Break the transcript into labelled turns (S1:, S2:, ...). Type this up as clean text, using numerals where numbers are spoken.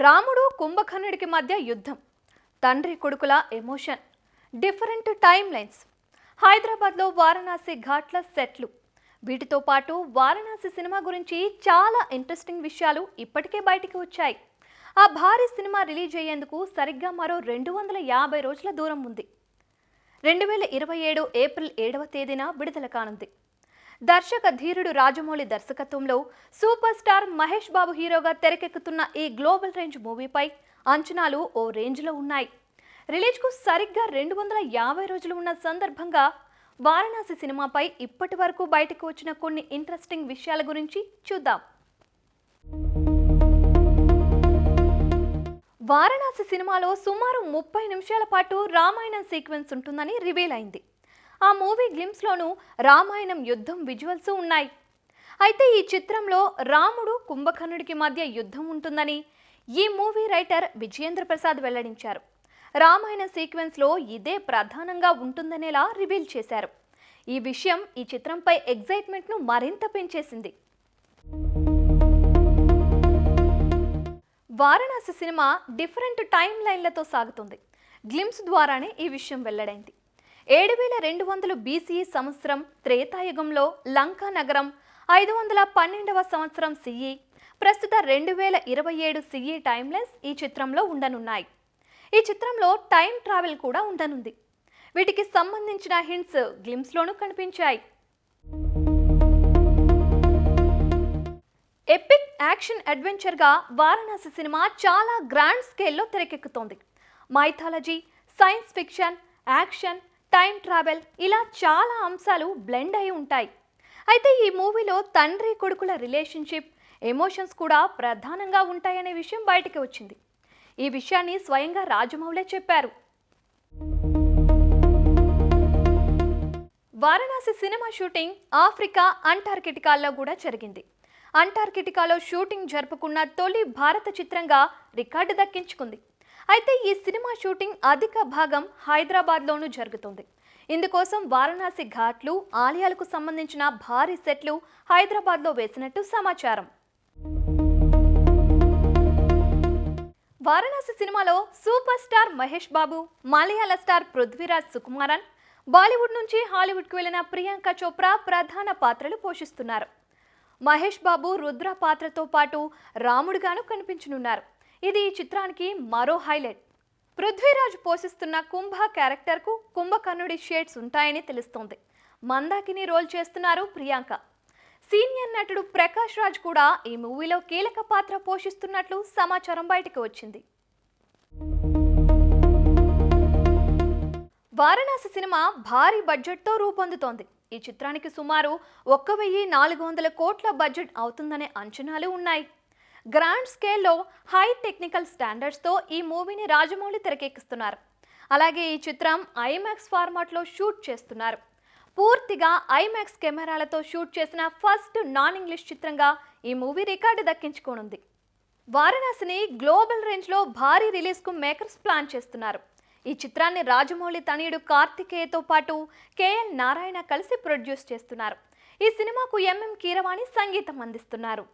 S1: రాముడు కుంభకర్ణుడికి మధ్య యుద్ధం, తండ్రి కొడుకుల ఎమోషన్, డిఫరెంట్ టైమ్ లైన్స్, హైదరాబాద్లో వారణాసి ఘాట్ల సెట్లు, వీటితో పాటు వారణాసి సినిమా గురించి చాలా ఇంట్రెస్టింగ్ విషయాలు ఇప్పటికే బయటికి వచ్చాయి. ఆ భారీ సినిమా రిలీజ్ అయ్యేందుకు సరిగ్గా మరో 250 రోజుల దూరం ఉంది. 2027 ఏప్రిల్ 7వ తేదీన విడుదల కానుంది. దర్శక ధీరుడు రాజమౌళి దర్శకత్వంలో సూపర్ స్టార్ మహేష్ బాబు హీరోగా తెరకెక్కుతున్న ఈ గ్లోబల్ రేంజ్ మూవీపై అంచనాలు ఓ రేంజ్లో ఉన్నాయి. రిలీజ్కు సరిగ్గా 250 రోజులు ఉన్న సందర్భంగా వారణాసి సినిమాపై ఇప్పటి వరకు బయటకు వచ్చిన కొన్ని ఇంట్రెస్టింగ్ విషయాల గురించి చూద్దాం. వారణాసి సినిమాలో సుమారు 30 నిమిషాల పాటు రామాయణం సీక్వెన్స్ ఉంటుందని రివీల్ అయింది. ఆ మూవీ గ్లిమ్స్లోనూ రామాయణం యుద్ధం విజువల్స్ ఉన్నాయి. అయితే ఈ చిత్రంలో రాముడు కుంభకర్ణుడికి మధ్య యుద్ధం ఉంటుందని ఈ మూవీ రైటర్ విజయేంద్ర ప్రసాద్ వెల్లడించారు. రామాయణ సీక్వెన్స్లో ఇదే ప్రధానంగా ఉంటుందనేలా రివీల్ చేశారు. ఈ విషయం ఈ చిత్రంపై ఎగ్జైట్మెంట్ను మరింత పెంచేసింది. వారణాసి సినిమా డిఫరెంట్ టైమ్ లైన్లతో సాగుతుంది. గ్లిమ్స్ ద్వారానే ఈ విషయం వెల్లడైంది. 7200 BCE సంవత్సరం త్రేతాయుగంలో లంకా నగరం, 512వ సంవత్సరం CE, ప్రస్తుత 2027 CE టైమ్లెస్ ఈ చిత్రంలో ఉండనున్నాయి. ఈ చిత్రంలో టైం ట్రావెల్ కూడా ఉండనుంది. వీటికి సంబంధించిన హింట్స్ గ్లిమ్స్లోనూ కనిపించాయి. ఎపిక్ యాక్షన్ అడ్వెంచర్గా వారణాసి సినిమా చాలా గ్రాండ్ స్కేల్లో తెరకెక్కుతోంది. Mythology, science fiction, action, time travel ఇలా చాలా అంశాలు బ్లెండ్ అయి ఉంటాయి. అయితే ఈ మూవీలో తండ్రి కొడుకుల రిలేషన్షిప్, ఎమోషన్స్ కూడా ప్రధానంగా ఉంటాయనే విషయం బయటికి వచ్చింది. ఈ విషయాన్ని స్వయంగా రాజమౌళే చెప్పారు. వారణాసి సినిమా షూటింగ్ ఆఫ్రికా, అంటార్కిటికాల్లో కూడా జరిగింది. అంటార్కిటికాలో షూటింగ్ జరుపుకున్న తొలి భారత చిత్రంగా రికార్డు దక్కించుకుంది. అయితే ఈ సినిమా షూటింగ్ అధిక భాగం హైదరాబాద్లోనూ జరుగుతుంది. ఇందుకోసం వారణాసి ఘాట్లు, ఆలయాలకు సంబంధించిన భారీ సెట్లు హైదరాబాద్లో వేసినట్టు సమాచారం. వారణాసి సినిమాలో సూపర్ స్టార్ మహేష్ బాబు, మలయాళ స్టార్ పృథ్వీరాజ్ సుకుమారన్, బాలీవుడ్ నుంచి హాలీవుడ్కు వెళ్లిన ప్రియాంక చోప్రా ప్రధాన పాత్రలు పోషిస్తున్నారు. మహేష్ బాబు రుద్ర పాత్రతో పాటు రాముడుగాను కనిపించనున్నారు. ఇది ఈ చిత్రానికి మరో హైలైట్. పృథ్వీరాజ్ పోషిస్తున్న కుంభ క్యారెక్టర్కు కుంభకర్ణుడి షేడ్స్ ఉంటాయని తెలుస్తోంది. మందాకిని రోల్ చేస్తున్నారు ప్రియాంక. సీనియర్ నటుడు ప్రకాష్ రాజ్ కూడా ఈ మూవీలో కీలక పాత్ర పోషిస్తున్నట్లు సమాచారం బయటకు వచ్చింది. వారణాసి సినిమా భారీ బడ్జెట్తో రూపొందుతోంది. ఈ చిత్రానికి సుమారు 1400 కోట్ల బడ్జెట్ అవుతుందనే అంచనాలు ఉన్నాయి. గ్రాండ్ స్కేల్లో హై టెక్నికల్ స్టాండర్డ్స్తో ఈ మూవీని రాజమౌళి తెరకెక్కిస్తున్నారు. అలాగే ఈ చిత్రం ఐమాక్స్ ఫార్మాట్లో షూట్ చేస్తున్నారు. పూర్తిగా ఐమాక్స్ కెమెరాలతో షూట్ చేసిన ఫస్ట్ నాన్ ఇంగ్లీష్ చిత్రంగా ఈ మూవీ రికార్డు దక్కించుకోనుంది. వారణాసిని గ్లోబల్ రేంజ్లో భారీ రిలీజ్కు మేకర్స్ ప్లాన్ చేస్తున్నారు. ఈ చిత్రాన్ని రాజమౌళి తనయుడు కార్తికేయతో పాటు KL నారాయణ కలిసి ప్రొడ్యూస్ చేస్తున్నారు. ఈ సినిమాకు MM కీరవాణి సంగీతం అందిస్తున్నారు.